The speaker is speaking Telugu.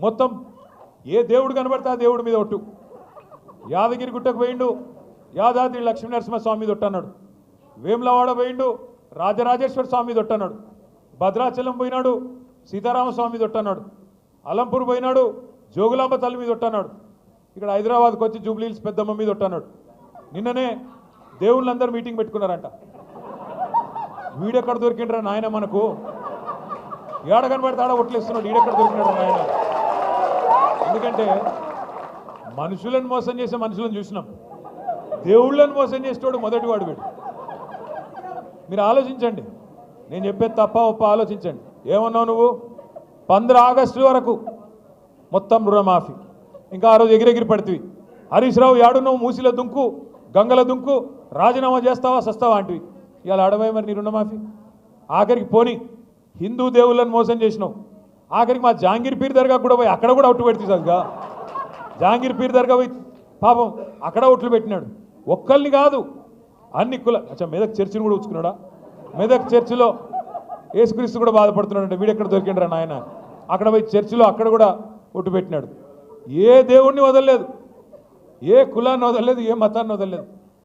మొత్తం ఏ దేవుడు కనబడితే ఆ దేవుడి మీద ఒట్టు. యాదగిరి గుట్టకు పోయిండు, యాదాద్రి లక్ష్మీనరసింహస్వామి మీద ఒట్టన్నాడు. వేములవాడ పోయిండు, రాజరాజేశ్వర స్వామి మీద ఒట్టన్నాడు. భద్రాచలం పోయినాడు, సీతారామస్వామి మీద ఒట్టన్నాడు. అలంపూర్ పోయినాడు, జోగులాంబ తల్లి మీద ఒట్టన్నాడు. ఇక్కడ హైదరాబాద్కి వచ్చి జూబ్లీహిల్స్ పెద్దమ్మ మీద ఒట్టన్నాడు. నిన్ననే దేవుళ్ళందరూ మీటింగ్ పెట్టుకున్నారంట. వీడెక్కడ దొరికిండ్రా నాయన, మనకు ఏడ కనబడితే ఆడ ఒట్లేస్తున్నాడు. ఈడెక్కడ దొరికినాడు నాయన. ఎందుకంటే మనుషులను మోసం చేసే మనుషులను చూసినాం, దేవుళ్ళను మోసం చేసేటోడు మొదటివాడు వీడు. మీరు ఆలోచించండి, నేను చెప్పేది తప్ప ఒప్ప ఆలోచించండి. ఏమన్నావు నువ్వు? 15 ఆగస్టు వరకు మొత్తం రుణమాఫీ. ఇంకా ఆ రోజు ఎగిరెగిరి పడుతుంది. హరీష్ రావు యాడున్నావు? మూసిలో దుంకు, గంగల దుంకు, రాజీనామా చేస్తావా సస్తావా అంటివి. ఇవాళ అడవై మరి నీ రుణమాఫీ. ఆఖరికి పోని హిందూ దేవుళ్ళని మోసం చేసినావు. ఆఖరికి మా జహాంగీర్ పీర్ దర్గా కూడా పోయి అక్కడ కూడా ఒట్టు పెడుతుంది సరిగా. జహాంగీర్ పీర్ దర్గా పోయి పాపం అక్కడ ఒట్లు పెట్టినాడు. ఒక్కరిని కాదు, అన్ని కుల. అచ్చా, మెదక్ చర్చిని కూడా ఉంచుకున్నాడా? మెదక్ చర్చిలో యేసుక్రీస్తు కూడా బాధపడుతున్నాడంటే వీడెక్కడ దొరికిండ్రా నాయన. అక్కడ పోయి చర్చిలో అక్కడ కూడా ఒట్టు పెట్టినాడు. ఏ దేవుణ్ణి వదలలేదు, ఏ కులాన్ని వదలలేదు, ఏ మతాన్ని వదలలేదు.